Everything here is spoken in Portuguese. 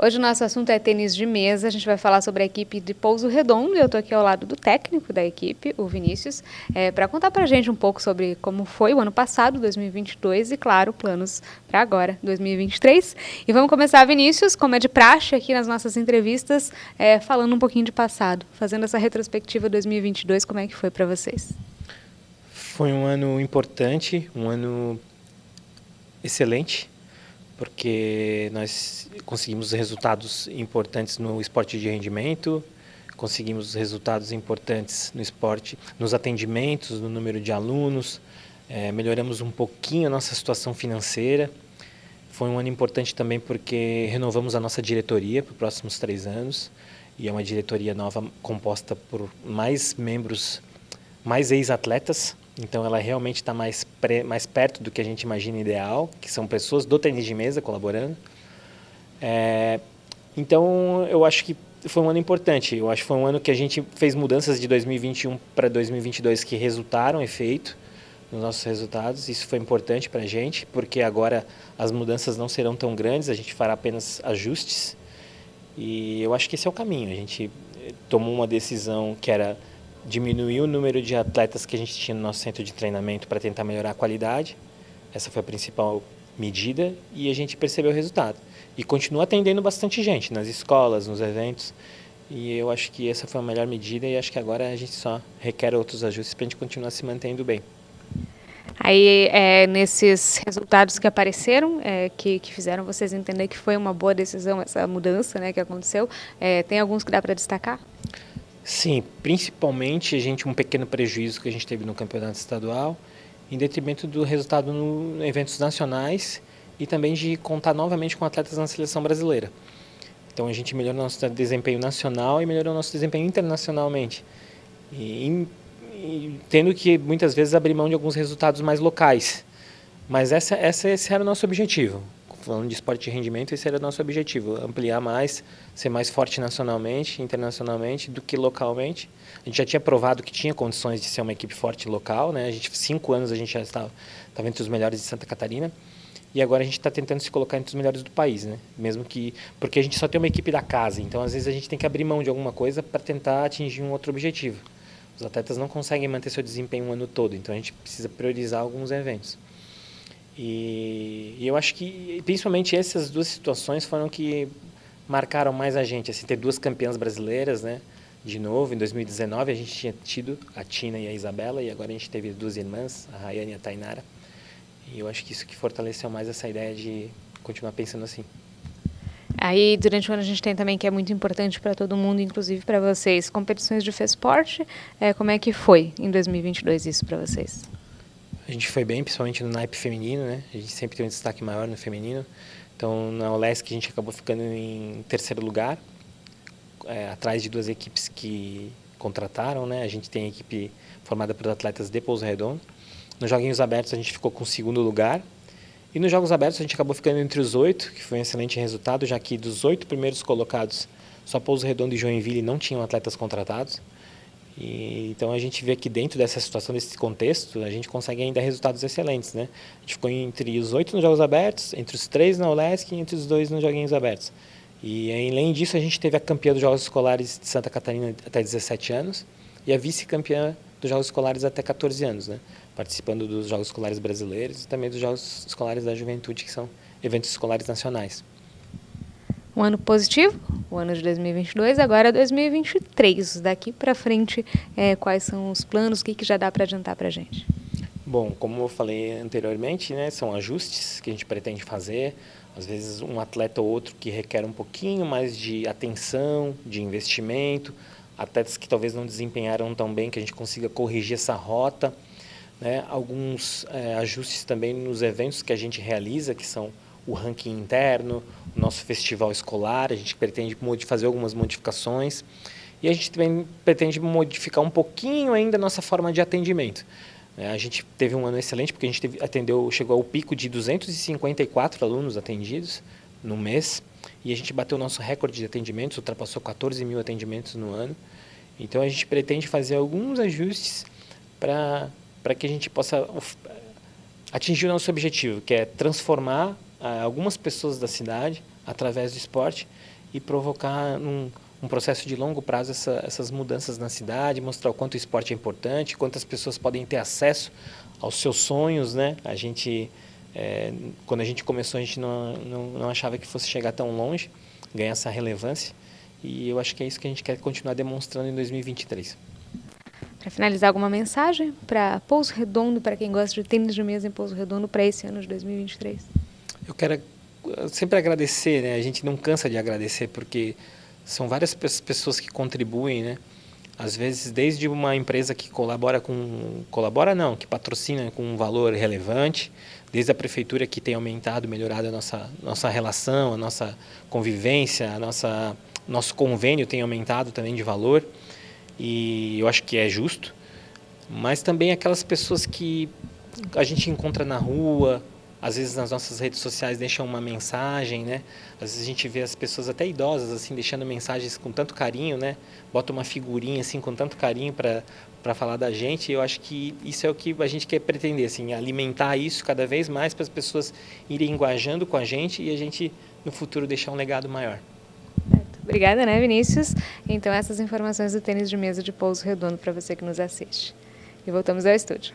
Hoje o nosso assunto é tênis de mesa, a gente vai falar sobre a equipe de Pouso Redondo e eu estou aqui ao lado do técnico da equipe, o Vinícius, para contar para a gente um pouco sobre como foi o ano passado, 2022, e claro, planos para agora, 2023. E vamos começar, Vinícius, como é de praxe aqui nas nossas entrevistas, falando um pouquinho de passado, fazendo essa retrospectiva 2022, como é que foi para vocês? Foi um ano importante, um ano excelente, porque nós conseguimos resultados importantes no esporte de rendimento, conseguimos resultados importantes no esporte, nos atendimentos, no número de alunos, melhoramos um pouquinho a nossa situação financeira. Foi um ano importante também porque renovamos a nossa diretoria para os próximos 3 anos, e é uma diretoria nova composta por mais membros, mais ex-atletas. Então ela realmente está mais perto do que a gente imagina ideal, que são pessoas do tênis de mesa colaborando. Então eu acho que foi um ano importante. Eu acho que foi um ano que a gente fez mudanças de 2021 para 2022 que resultaram efeito nos nossos resultados. Isso foi importante para a gente, porque agora as mudanças não serão tão grandes, a gente fará apenas ajustes. E eu acho que esse é o caminho. A gente tomou uma decisão que era diminuir o número de atletas que a gente tinha no nosso centro de treinamento para tentar melhorar a qualidade. Essa foi a principal medida e a gente percebeu o resultado. E continua atendendo bastante gente nas escolas, nos eventos. E eu acho que essa foi a melhor medida e acho que agora a gente só requer outros ajustes para a gente continuar se mantendo bem. Aí, nesses resultados que apareceram, que fizeram vocês entender que foi uma boa decisão essa mudança, né, que aconteceu, tem alguns que dá para destacar? Sim, principalmente um pequeno prejuízo que a gente teve no campeonato estadual, em detrimento do resultado em eventos nacionais e também de contar novamente com atletas na seleção brasileira. Então a gente melhorou nosso desempenho nacional e melhorou nosso desempenho internacionalmente. E tendo que muitas vezes abrir mão de alguns resultados mais locais. Mas esse era o nosso objetivo. Falando de esporte de rendimento, esse era o nosso objetivo. Ampliar mais, ser mais forte nacionalmente, internacionalmente, do que localmente. A gente já tinha provado que tinha condições de ser uma equipe forte local, né? 5 anos a gente já estava entre os melhores de Santa Catarina. E agora a gente está tentando se colocar entre os melhores do país, né? Mesmo que... Porque a gente só tem uma equipe da casa, então às vezes a gente tem que abrir mão de alguma coisa para tentar atingir um outro objetivo. Os atletas não conseguem manter seu desempenho o ano todo, então a gente precisa priorizar alguns eventos. E eu acho que, principalmente, essas duas situações foram que marcaram mais a gente. Assim, ter duas campeãs brasileiras, né? De novo, em 2019 a gente tinha tido a Tina e a Isabela, e agora a gente teve duas irmãs, a Rayane e a Tainara. E eu acho que isso que fortaleceu mais essa ideia de continuar pensando assim. Aí, durante o ano, a gente tem também, que é muito importante para todo mundo, inclusive para vocês, competições de FESPORT. Como é que foi em 2022 isso para vocês? A gente foi bem, principalmente no naipe feminino, né? A gente sempre tem um destaque maior no feminino. Então, na OLESC a gente acabou ficando em terceiro lugar, atrás de duas equipes que contrataram, né? A gente tem a equipe formada por atletas de Pouso Redondo. Nos Joguinhos Abertos a gente ficou com o segundo lugar. E nos Jogos Abertos a gente acabou ficando entre os 8, que foi um excelente resultado, já que dos 8 primeiros colocados, só Pouso Redondo e Joinville não tinham atletas contratados. Então a gente vê que dentro dessa situação, desse contexto, a gente consegue ainda resultados excelentes, né? A gente ficou entre os 8 nos Jogos Abertos, entre os 3 na ULESC e entre os 2 nos Joguinhos Abertos. E além disso, a gente teve a campeã dos Jogos Escolares de Santa Catarina até 17 anos e a vice-campeã dos Jogos Escolares até 14 anos, né? Participando dos Jogos Escolares Brasileiros e também dos Jogos Escolares da Juventude, que são eventos escolares nacionais. Um ano positivo, o ano de 2022, agora 2023. Daqui para frente, quais são os planos, o que já dá para adiantar para a gente? Bom, como eu falei anteriormente, né, são ajustes que a gente pretende fazer. Às vezes um atleta ou outro que requer um pouquinho mais de atenção, de investimento. Atletas que talvez não desempenharam tão bem, que a gente consiga corrigir essa rota. Né? Alguns ajustes também nos eventos que a gente realiza, que são o ranking interno, o nosso festival escolar. A gente pretende fazer algumas modificações. E a gente também pretende modificar um pouquinho ainda a nossa forma de atendimento. A gente teve um ano excelente, porque a gente chegou ao pico de 254 alunos atendidos no mês, e a gente bateu o nosso recorde de atendimentos, ultrapassou 14 mil atendimentos no ano. Então a gente pretende fazer alguns ajustes para que a gente possa atingir o nosso objetivo, que é transformar algumas pessoas da cidade através do esporte e provocar um processo de longo prazo essas mudanças na cidade, mostrar o quanto o esporte é importante, quantas pessoas podem ter acesso aos seus sonhos, né? Quando a gente começou, a gente não achava que fosse chegar tão longe, ganhar essa relevância, e eu acho que é isso que a gente quer continuar demonstrando em 2023. Para finalizar, alguma mensagem para Pouso Redondo, para quem gosta de tênis de mesa em Pouso Redondo para esse ano de 2023? Eu quero sempre agradecer, né? A gente não cansa de agradecer, porque são várias pessoas que contribuem, né? Às vezes, desde uma empresa que que patrocina com um valor relevante, desde a prefeitura que tem aumentado, melhorado a nossa relação, a nossa convivência, nosso convênio tem aumentado também de valor, e eu acho que é justo, mas também aquelas pessoas que a gente encontra na rua, às vezes nas nossas redes sociais deixam uma mensagem, né? Às vezes a gente vê as pessoas até idosas assim deixando mensagens com tanto carinho, né? Bota uma figurinha assim com tanto carinho para falar da gente. E eu acho que isso é o que a gente quer pretender, assim, alimentar isso cada vez mais para as pessoas irem engajando com a gente e a gente no futuro deixar um legado maior. Obrigada, né, Vinícius? Então essas informações do tênis de mesa de Pouso Redondo para você que nos assiste. E voltamos ao estúdio.